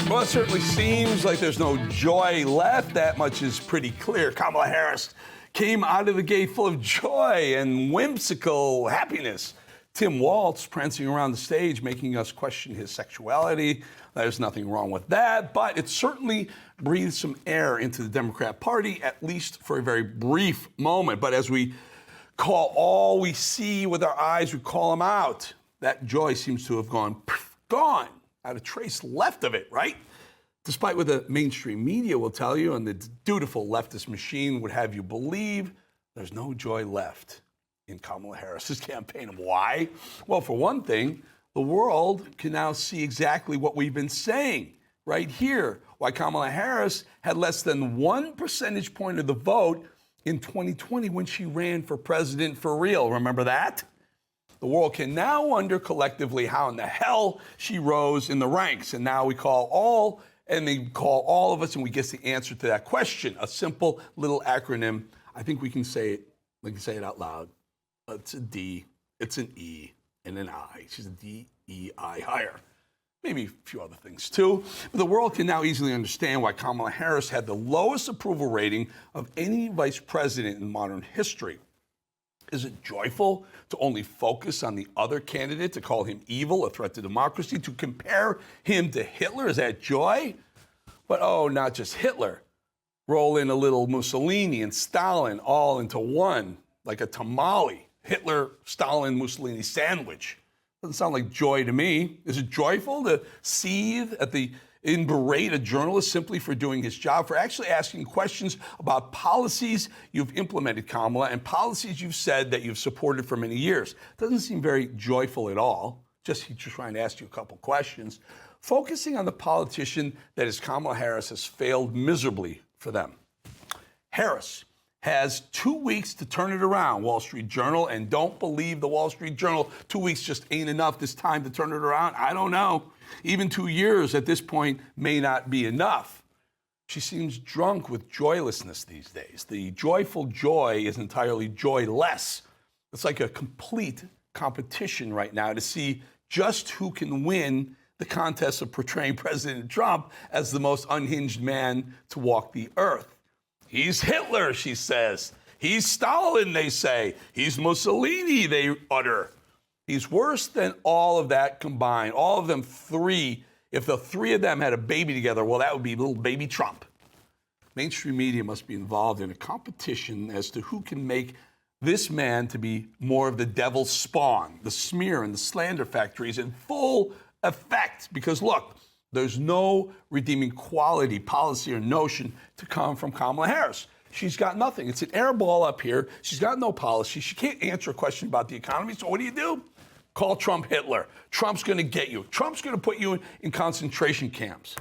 Well, it certainly seems like there's no joy left. That much is pretty clear. Kamala Harris came out of the gate full of joy and whimsical happiness. Tim Walz prancing around the stage, making us question his sexuality. There's nothing wrong with that, but it certainly breathed some air into the Democrat Party, at least for a very brief moment. But as we call all we see with our eyes, we call them out. That joy seems to have gone. Not a trace left of it, right? Despite what the mainstream media will tell you and the dutiful leftist machine would have you believe, there's no joy left in Kamala Harris's campaign. Why? Well, for one thing, the world can now see exactly what we've been saying right here. Why Kamala Harris had less than 1 percentage point of the vote in 2020 when she ran for president for real. Remember that? The world can now wonder collectively how in the hell she rose in the ranks. And now we call all of us, and we get the answer to that question. A simple little acronym. I think we can say it. We can say it out loud. It's a D, it's an E, and an I. She's a D-E-I hire. Maybe a few other things too. But the world can now easily understand why Kamala Harris had the lowest approval rating of any vice president in modern history. Is it joyful to only focus on the other candidate, to call him evil, a threat to democracy, to compare him to Hitler? Is that joy? But oh, not just Hitler. Roll in a little Mussolini and Stalin all into one, like a tamale. Hitler, Stalin, Mussolini sandwich. Doesn't sound like joy to me. Is it joyful to seethe and berate a journalist simply for doing his job, for actually asking questions about policies you've implemented, Kamala, and policies you've said that you've supported for many years? Doesn't seem very joyful at all. He's just trying to ask you a couple questions. Focusing on the politician that is Kamala Harris has failed miserably for them. Harris has 2 weeks to turn it around, Wall Street Journal, and don't believe the Wall Street Journal. 2 weeks just ain't enough this time to turn it around. I don't know. Even 2 years at this point may not be enough. She seems drunk with joylessness these days. The joyful joy is entirely joyless. It's like a complete competition right now to see just who can win the contest of portraying President Trump as the most unhinged man to walk the earth. He's Hitler, she says. He's Stalin, they say. He's Mussolini, they utter. He's worse than all of that combined. All of them three. If the three of them had a baby together, well, that would be little baby Trump. Mainstream media must be involved in a competition as to who can make this man to be more of the devil's spawn. The smear and the slander factory is in full effect because, look, there's no redeeming quality, policy, or notion to come from Kamala Harris. She's got nothing. It's an air ball up here. She's got no policy. She can't answer a question about the economy. So what do? Call Trump Hitler. Trump's going to get you. Trump's going to put you in concentration camps.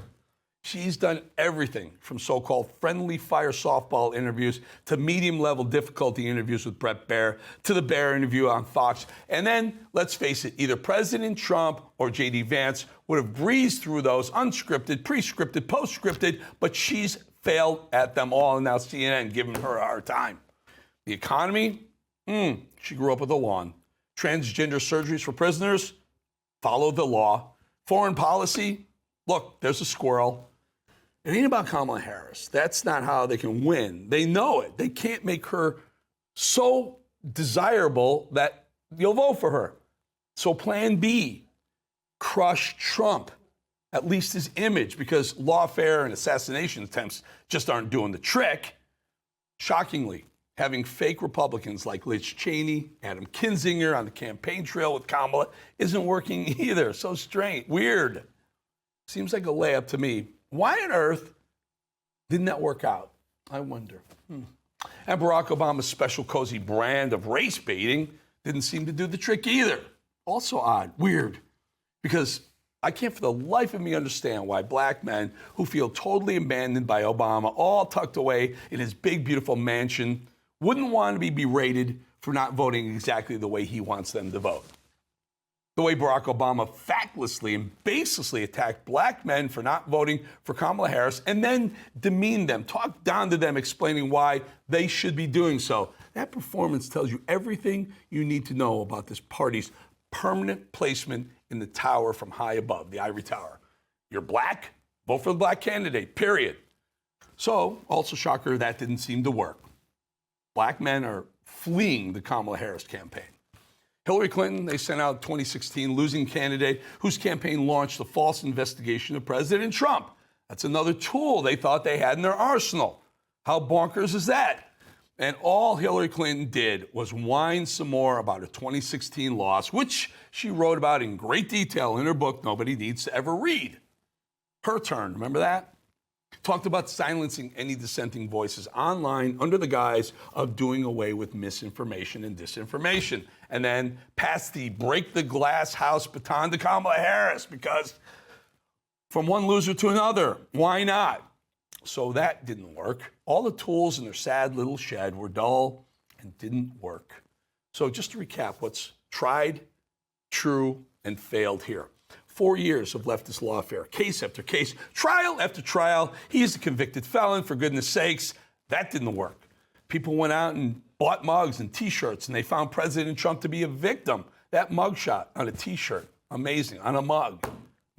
She's done everything from so-called friendly fire softball interviews to medium-level difficulty interviews with Bret Baier to the Baier interview on Fox. And then, let's face it, either President Trump or J.D. Vance would have breezed through those unscripted, pre-scripted, post-scripted, but she's failed at them all, and now CNN giving her a hard time. The economy? She grew up with the lawn. Transgender surgeries for prisoners? Follow the law. Foreign policy? Look, there's a squirrel. It ain't about Kamala Harris. That's not how they can win. They know it. They can't make her so desirable that you'll vote for her. So plan B, crush Trump, at least his image, because lawfare and assassination attempts just aren't doing the trick. Shockingly, having fake Republicans like Liz Cheney, Adam Kinzinger on the campaign trail with Kamala isn't working either. So strange, weird. Seems like a layup to me. Why on earth didn't that work out? I wonder. And Barack Obama's special cozy brand of race baiting didn't seem to do the trick either. Also odd, weird, because I can't for the life of me understand why black men who feel totally abandoned by Obama, all tucked away in his big, beautiful mansion, wouldn't want to be berated for not voting exactly the way he wants them to vote. The way Barack Obama factlessly and baselessly attacked black men for not voting for Kamala Harris and then demeaned them, talked down to them, explaining why they should be doing so. That performance tells you everything you need to know about this party's permanent placement in the tower from high above, the ivory tower. You're black, vote for the black candidate, period. So, also shocker, that didn't seem to work. Black men are fleeing the Kamala Harris campaign. Hillary Clinton, they sent out 2016 losing candidate whose campaign launched a false investigation of President Trump. That's another tool they thought they had in their arsenal. How bonkers is that? And all Hillary Clinton did was whine some more about her 2016 loss, which she wrote about in great detail in her book, Nobody Needs to Ever Read. Her turn, remember that? Talked about silencing any dissenting voices online under the guise of doing away with misinformation and disinformation. And then passed the break the glass house baton to Kamala Harris because from one loser to another, why not? So that didn't work. All the tools in their sad little shed were dull and didn't work. So just to recap what's tried, true, and failed here. 4 years of leftist lawfare, case after case, trial after trial. He's a convicted felon, for goodness sakes. That didn't work. People went out and bought mugs and T-shirts, and they found President Trump to be a victim. That mugshot on a T-shirt, amazing, on a mug.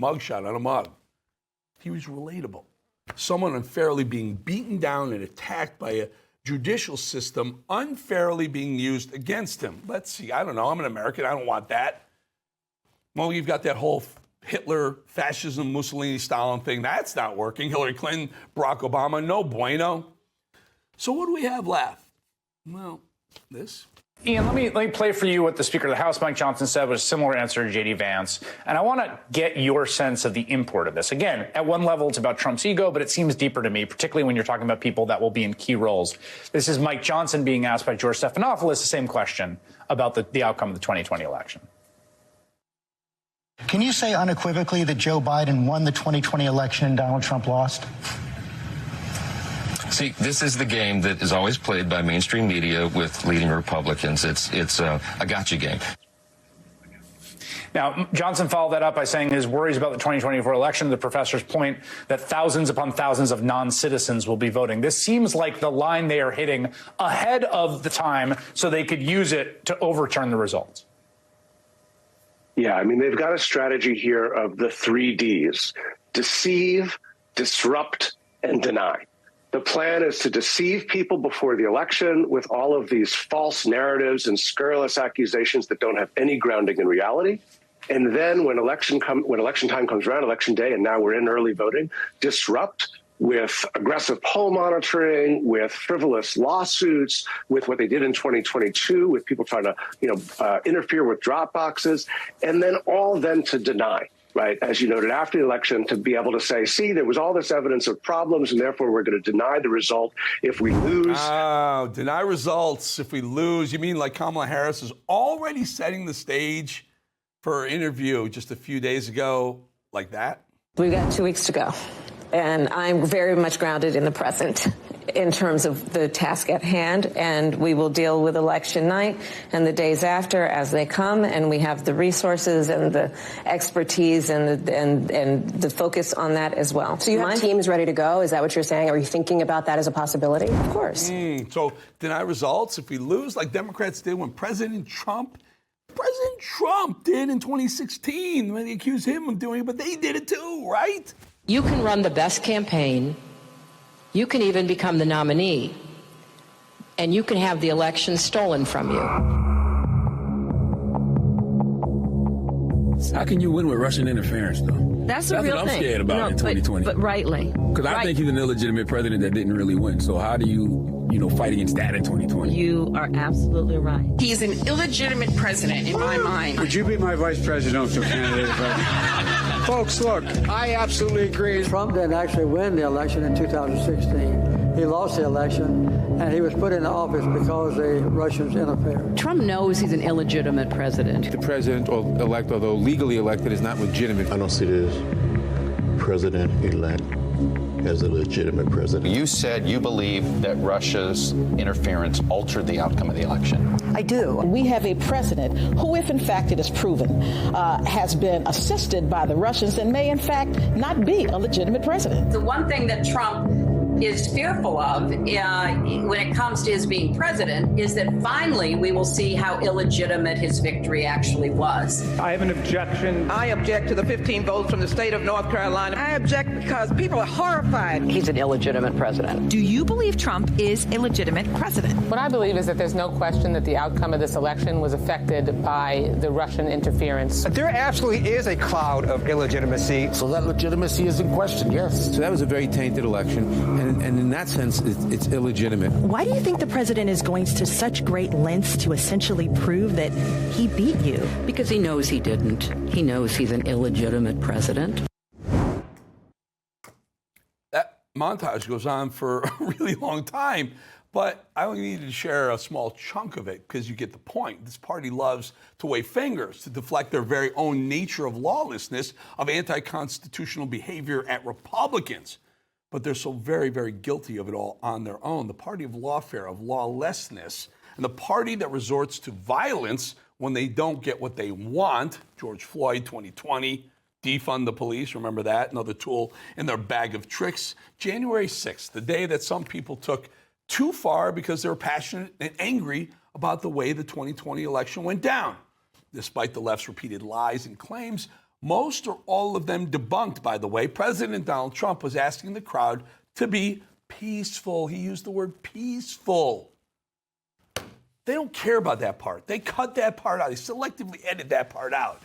Mugshot on a mug. He was relatable. Someone unfairly being beaten down and attacked by a judicial system unfairly being used against him. Let's see, I don't know, I'm an American, I don't want that. Well, you've got that whole Hitler, fascism, Mussolini, Stalin thing. That's not working. Hillary Clinton, Barack Obama, no bueno. So what do we have left? Well, this. Ian, let me play for you what the Speaker of the House, Mike Johnson, said was a similar answer to J.D. Vance. And I want to get your sense of the import of this. Again, at one level, it's about Trump's ego, but it seems deeper to me, particularly when you're talking about people that will be in key roles. This is Mike Johnson being asked by George Stephanopoulos the same question about the outcome of the 2020 election. Can you say unequivocally that Joe Biden won the 2020 election and Donald Trump lost? See, this is the game that is always played by mainstream media with leading Republicans. It's a gotcha game. Now, Johnson followed that up by saying his worries about the 2024 election, the professor's point that thousands upon thousands of non-citizens will be voting. This seems like the line they are hitting ahead of the time so they could use it to overturn the results. Yeah, I mean, they've got a strategy here of the 3 Ds: deceive, disrupt, and deny. The plan is to deceive people before the election with all of these false narratives and scurrilous accusations that don't have any grounding in reality. And then when election time comes around, election day, and now we're in early voting, disrupt with aggressive poll monitoring, with frivolous lawsuits, with what they did in 2022, with people trying to, interfere with drop boxes, and then to deny. Right, as you noted, after the election, to be able to say, see, there was all this evidence of problems, and therefore we're going to deny the result if we lose. Oh, deny results if we lose. You mean like Kamala Harris is already setting the stage for her interview just a few days ago, like that? We've got 2 weeks to go, and I'm very much grounded in the present in terms of the task at hand, and we will deal with election night and the days after as they come, and we have the resources and the expertise and the focus on that as well. So you have teams ready to go? Is that what you're saying? Are you thinking about that as a possibility? Of course. So deny results if we lose, like Democrats did when President Trump did in 2016 when they accused him of doing it, but they did it too, right? You can run the best campaign. You can even become the nominee, and you can have the election stolen from you. How can you win with Russian interference, though? That's the real what I'm thing. scared about in 2020. But rightly. Because I think he's an illegitimate president that didn't really win. So how do you fight against that in 2020? You are absolutely right. He's an illegitimate president in my mind. Would you be my vice presidential candidate? Folks, look, I absolutely agree. Trump didn't actually win the election in 2016. He lost the election, and he was put in office because the Russians interfered. Trump knows he's an illegitimate president. The president-elect, although legally elected, is not legitimate. I don't see this president-elect as a legitimate president. You said you believe that Russia's interference altered the outcome of the election. I do. We have a president who, if in fact it is proven, has been assisted by the Russians and may in fact not be a legitimate president. The one thing that Trump is fearful of when it comes to his being president is that finally we will see how illegitimate his victory actually was. I have an objection. I object to the 15 votes from the state of North Carolina. I object because people are horrified. He's an illegitimate president. Do you believe Trump is a legitimate president? What I believe is that there's no question that the outcome of this election was affected by the Russian interference. There absolutely is a cloud of illegitimacy. So that legitimacy is in question, yes. So that was a very tainted election. And in that sense, it's illegitimate. Why do you think the president is going to such great lengths to essentially prove that he beat you? Because he knows he didn't. He knows he's an illegitimate president. That montage goes on for a really long time, but I only needed to share a small chunk of it because you get the point. This party loves to wave fingers, to deflect their very own nature of lawlessness, of anti-constitutional behavior at Republicans. But they're so very, very guilty of it all on their own. The party of lawfare, of lawlessness, and the party that resorts to violence when they don't get what they want. George Floyd, 2020, defund the police, remember that? Another tool in their bag of tricks. January 6th, the day that some people took too far because they were passionate and angry about the way the 2020 election went down. Despite the left's repeated lies and claims, most or all of them debunked, by the way, President Donald Trump was asking the crowd to be peaceful. He used the word peaceful. They don't care about that part. They cut that part out. They selectively edit that part out.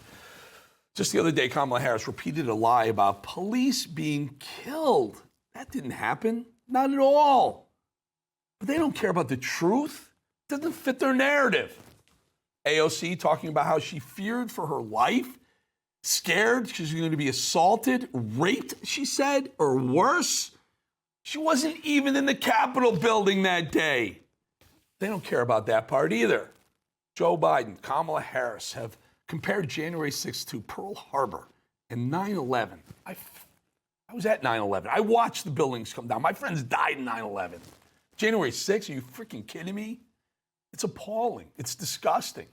Just the other day, Kamala Harris repeated a lie about police being killed. That didn't happen. Not at all. But they don't care about the truth. It doesn't fit their narrative. AOC talking about how she feared for her life. Scared because she's going to be assaulted, raped, she said, or worse. She wasn't even in the Capitol building that day. They don't care about that part either. Joe Biden, Kamala Harris have compared January 6th to Pearl Harbor and 9/11. I was at 9/11. I watched the buildings come down. My friends died in 9/11. January 6th, are you freaking kidding me? It's appalling. It's disgusting.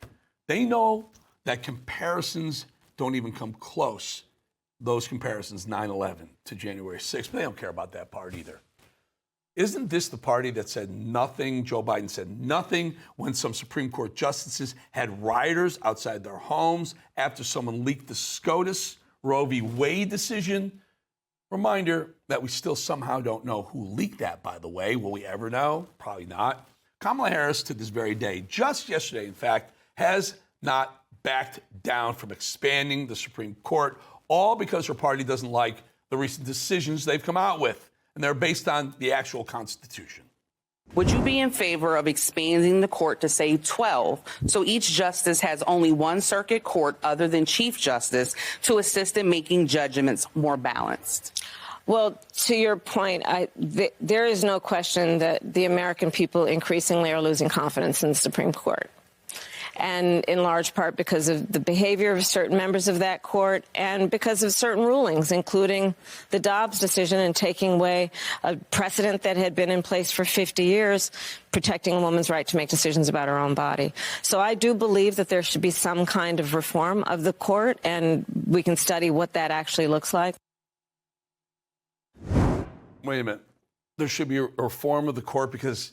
They know that comparisons don't even come close. Those comparisons, 9/11 to January 6th, but they don't care about that part either. Isn't this the party that said nothing? Joe Biden said nothing when some Supreme Court justices had rioters outside their homes after someone leaked the SCOTUS Roe v. Wade decision. Reminder that we still somehow don't know who leaked that, by the way. Will we ever know? Probably not. Kamala Harris, to this very day, just yesterday, in fact, has not backed down from expanding the Supreme Court, all because her party doesn't like the recent decisions they've come out with, and they're based on the actual Constitution. Would you be in favor of expanding the court to say 12, so each justice has only one circuit court other than Chief Justice to assist in making judgments more balanced? Well, to your point, there is no question that the American people increasingly are losing confidence in the Supreme Court. And in large part because of the behavior of certain members of that court and because of certain rulings, including the Dobbs decision and taking away a precedent that had been in place for 50 years, protecting a woman's right to make decisions about her own body. So I do believe that there should be some kind of reform of the court, and we can study what that actually looks like. Wait a minute. There should be a reform of the court because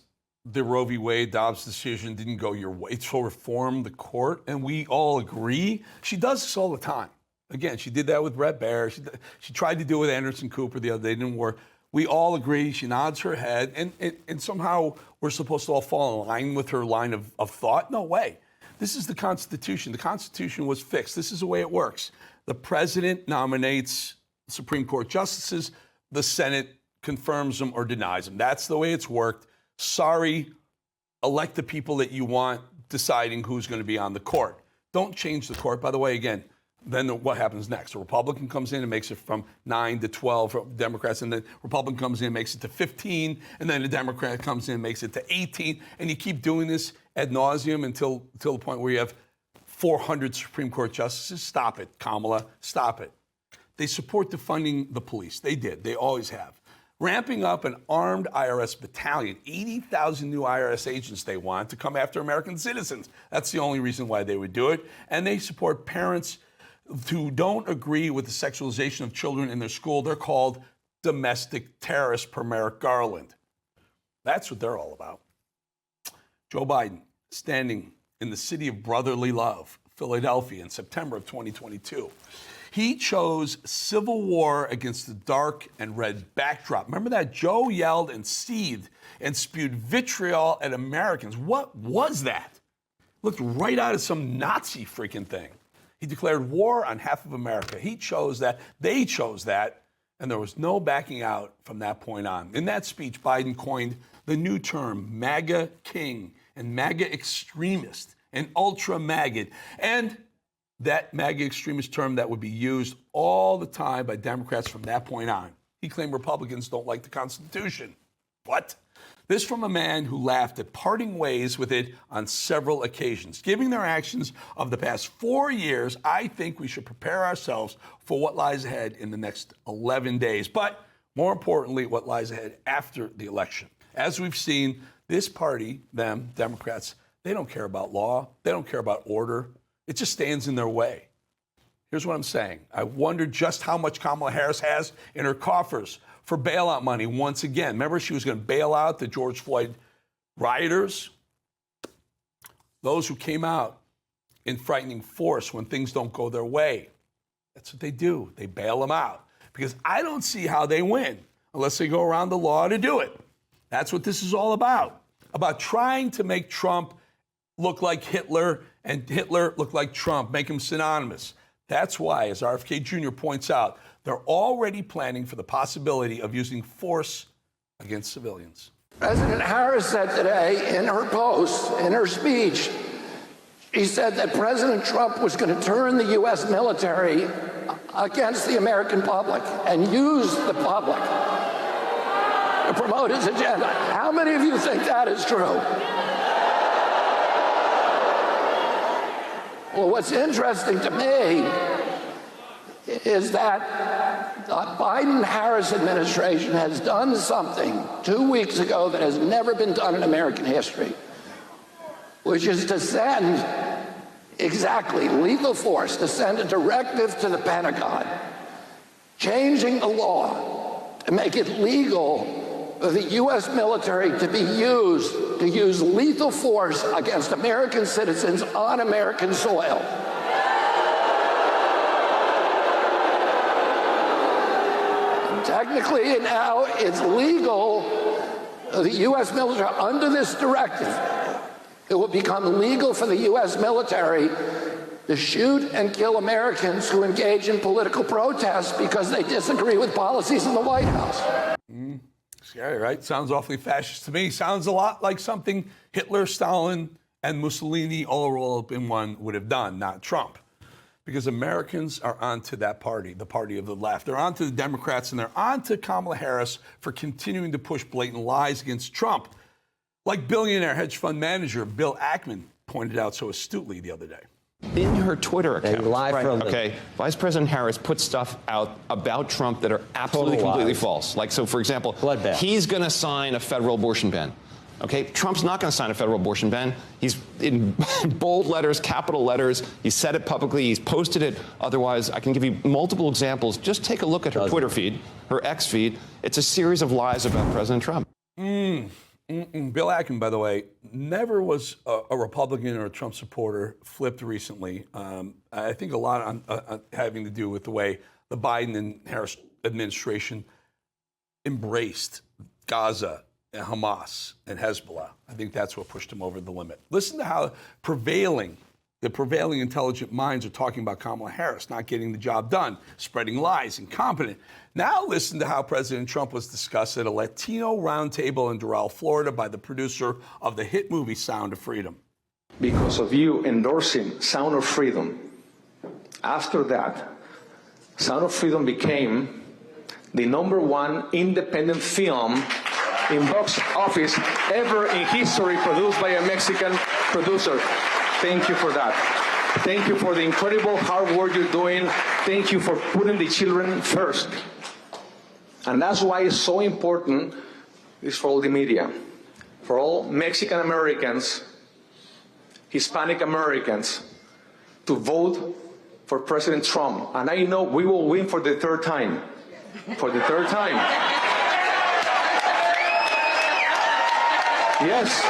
the Roe v. Wade Dobbs decision didn't go your way. So reform the court, and we all agree. She does this all the time. Again, she did that with Brett Baer. She tried to do it with Anderson Cooper the other day. It didn't work. We all agree. She nods her head, and somehow we're supposed to all fall in line with her line of thought. No way. This is the Constitution. The Constitution was fixed. This is the way it works. The president nominates Supreme Court justices. The Senate confirms them or denies them. That's the way it's worked. Sorry, elect the people that you want deciding who's going to be on the court. Don't change the court. By the way, again, then what happens next? A Republican comes in and makes it from 9 to 12 for Democrats, and then Republican comes in and makes it to 15, and then a Democrat comes in and makes it to 18, and you keep doing this ad nauseum until the point where you have 400 Supreme Court justices. Stop it, Kamala. Stop it. They support defunding the police. They did. They always have. ramping up an armed IRS battalion, 80,000 new IRS agents they want to come after American citizens. That's the only reason why they would do it. And they support parents who don't agree with the sexualization of children in their school. They're called domestic terrorists per Merrick Garland. That's what they're all about. Joe Biden standing in the city of brotherly love, Philadelphia, in September of 2022. He chose civil war against the dark and red backdrop. Remember that? Joe yelled and seethed and spewed vitriol at Americans. What was that? Looked right out of some Nazi freaking thing. He declared war on half of America. He chose that. They chose that. And there was no backing out from that point on. In that speech, Biden coined the new term MAGA king and MAGA extremist and ultra MAGA. And that MAGA extremist term that would be used all the time by Democrats from that point on. He claimed Republicans don't like the Constitution. What? This from a man who laughed at parting ways with it on several occasions. Given their actions of the past 4 years, I think we should prepare ourselves for what lies ahead in the next 11 days. But more importantly, what lies ahead after the election. As we've seen, this party, them, Democrats, they don't care about law. They don't care about order. It just stands in their way. Here's what I'm saying. I wonder just how much Kamala Harris has in her coffers for bailout money once again. Remember, she was going to bail out the George Floyd rioters? Those who came out in frightening force when things don't go their way. That's what they do. They bail them out. Because I don't see how they win unless they go around the law to do it. That's what this is all about trying to make Trump look like Hitler and Hitler look like Trump, make them synonymous. That's why, as RFK Jr. points out, they're already planning for the possibility of using force against civilians. President Harris said today in her post, in her speech, she said that President Trump was going to turn the U.S. military against the American public and use the public to promote his agenda. How many of you think that is true? Well, what's interesting to me is that the Biden-Harris administration has done something 2 weeks ago that has never been done in American history, which is to send exactly lethal force, to send a directive to the Pentagon, changing the law to make it legal for the U.S. military to use lethal force against American citizens on American soil. Technically, now it's legal for the U.S. military under this directive. It will become legal for the U.S. military to shoot and kill Americans who engage in political protests because they disagree with policies in the White House. Scary, right? Sounds awfully fascist to me. Sounds a lot like something Hitler, Stalin, and Mussolini all rolled up in one would have done, not Trump. Because Americans are onto that party, the party of the left. They're onto the Democrats, and they're onto Kamala Harris for continuing to push blatant lies against Trump. Like billionaire hedge fund manager Bill Ackman pointed out so astutely the other day. In her Twitter account, Vice President Harris put stuff out about Trump that are absolutely completely false. Like, so for example, he's going to sign a federal abortion ban. Okay, Trump's not going to sign a federal abortion ban. He's in bold letters, capital letters. He said it publicly. He's posted it. Otherwise, I can give you multiple examples. Just take a look at her Twitter feed, her X feed. It's a series of lies about President Trump. Bill Ackman, by the way, never was a Republican or a Trump supporter, flipped recently. I think a lot on having to do with the way the Biden and Harris administration embraced Gaza and Hamas and Hezbollah. I think that's what pushed him over the limit. Listen to how the prevailing intelligent minds are talking about Kamala Harris not getting the job done, spreading lies, incompetent. Now listen to how President Trump was discussed at a Latino roundtable in Doral, Florida by the producer of the hit movie Sound of Freedom. Because of you endorsing Sound of Freedom, after that, Sound of Freedom became the #1 independent film in box office ever in history, produced by a Mexican producer. Thank you for that. Thank you for the incredible hard work you're doing. Thank you for putting the children first. And that's why it's so important, is for all the media, for all Mexican Americans, Hispanic Americans, to vote for President Trump. And I know we will win for the third time. For the third time. Yes.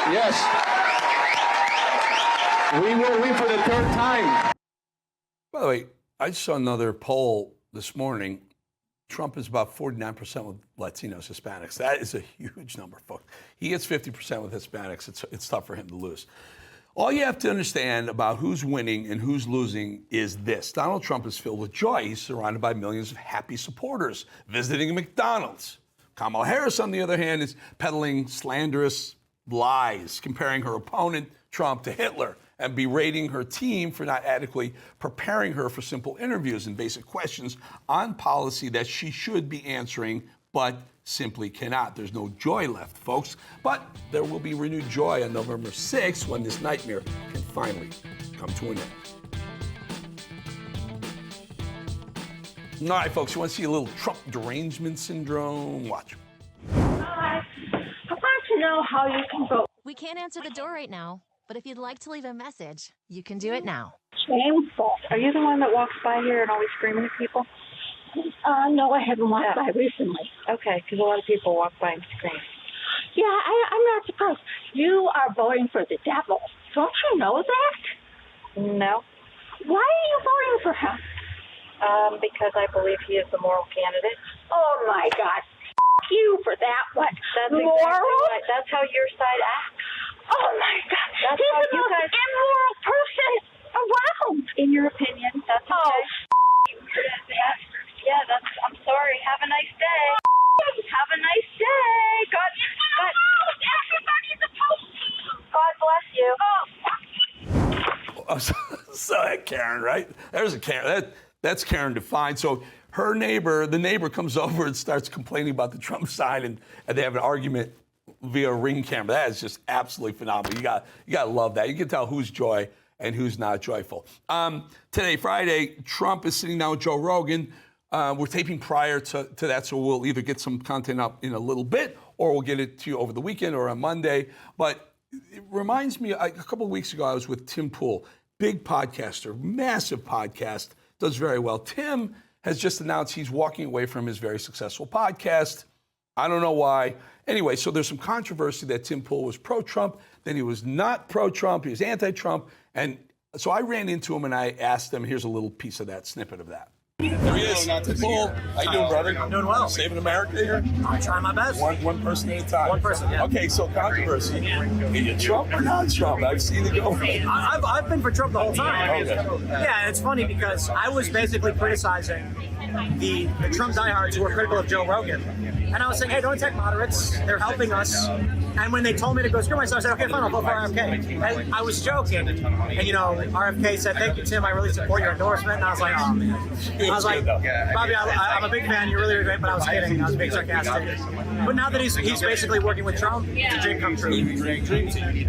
Yes. We will win for the third time. By the way, I just saw another poll this morning. Trump is about 49% with Latinos, Hispanics. That is a huge number, folks. He gets 50% with Hispanics. It's tough for him to lose. All you have to understand about who's winning and who's losing is this. Donald Trump is filled with joy. He's surrounded by millions of happy supporters visiting McDonald's. Kamala Harris, on the other hand, is peddling slanderous lies, comparing her opponent, Trump, to Hitler, and berating her team for not adequately preparing her for simple interviews and basic questions on policy that she should be answering, but simply cannot. There's no joy left, folks. But there will be renewed joy on November 6th when this nightmare can finally come to an end. All right, folks, you want to see a little Trump derangement syndrome? Watch. Hi. I want to know how you can vote. We can't answer the door right now, but if you'd like to leave a message, you can do it now. Shameful. Are you the one that walks by here and always screaming at people? No, I haven't walked by recently. Okay, because a lot of people walk by and scream. Yeah, I'm not surprised. You are voting for the devil. Don't you know that? No. Why are you voting for him? Because I believe he is the moral candidate. Oh, my God. You for that one. That's moral? Exactly right. That's how your side acts. Oh, my God. That's he's the most immoral person around. In your opinion, that's okay. Yeah, I'm sorry. Have a nice day. Have a nice day. God bless you. So that Karen, right? There's a Karen. That's Karen defined. So her neighbor, the neighbor comes over and starts complaining about the Trump sign, and they have an argument via Ring camera. That is just absolutely phenomenal. You got to love that. You can tell who's joy and who's not joyful. Today, Friday, Trump is sitting down with Joe Rogan. We're taping prior to that, so we'll either get some content up in a little bit or we'll get it to you over the weekend or on Monday. But it reminds me, a couple of weeks ago, I was with Tim Pool, big podcaster, massive podcast, does very well. Tim has just announced he's walking away from his very successful podcast. I don't know why. Anyway, so there's some controversy that Tim Pool was pro-Trump, then he was not pro-Trump, he was anti-Trump. And so I ran into him and I asked him, here's a little piece of that, snippet of that. There he is. Tim Pool. How you doing, brother? I'm doing well. Saving America here? I'm trying my best. One person at a time. One person, yeah. Okay, so controversy. Are you Trump or not Trump? I've seen it go. I've been for Trump the whole time. Okay. Yeah, and it's funny because I was basically criticizing the Trump diehards who were critical of Joe Rogan. And I was saying, hey, don't attack moderates. They're helping us. And when they told me to go screw myself, I said, okay, fine, I'll vote for RFK. And I was joking. And, you know, RFK said, thank you, Tim. I really support your endorsement. And I was like, oh, man. I was like, Bobby, I'm a big fan. You're really great. But I was kidding. I was being sarcastic. But now that he's basically working with Trump, it's a dream come true.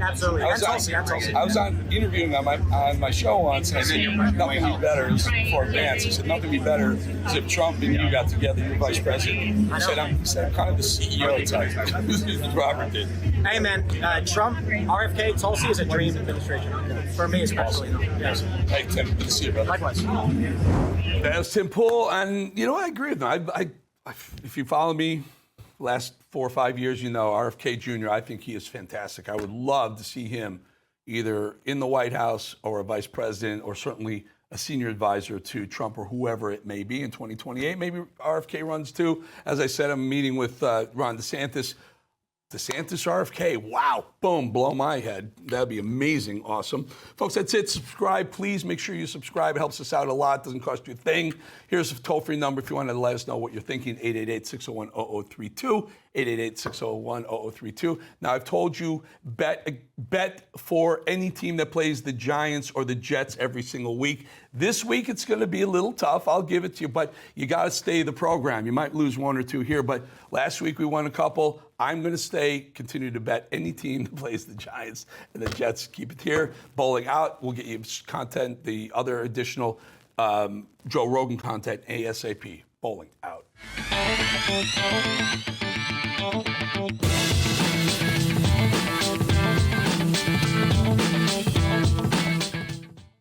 Absolutely. I was interviewing on my show once, and I said, nothing would be better for advance. I said, nothing would be better is if Trump and you got together, you're vice president. He said, I'm kind of the CEO type. Robert did. Hey, man, Trump, RFK, Tulsi is a dream administration. For me, especially. Yes. Hey, Tim, good to see you, brother. Likewise. That's Tim Pool, and, you know, I agree with him. If you follow me last 4 or 5 years, you know, RFK Jr., I think he is fantastic. I would love to see him either in the White House or a vice president or certainly a senior advisor to Trump or whoever it may be in 2028. Maybe RFK runs too. As I said, I'm meeting with Ron DeSantis. DeSantis RFK, wow, boom, blow my head. That'd be amazing, awesome. Folks, that's it. Subscribe, please. Make sure you subscribe. It helps us out a lot. Doesn't cost you a thing. Here's a toll-free number if you want to let us know what you're thinking, 888-601-0032, 888-601-0032. Now, I've told you, bet for any team that plays the Giants or the Jets every single week. This week, it's going to be a little tough. I'll give it to you, but you got to stay the program. You might lose one or two here, but last week we won a couple. I'm going to continue to bet any team that plays the Giants and the Jets. Keep it here. Bowling out. We'll get you content, the other additional Joe Rogan content ASAP. Bolling out.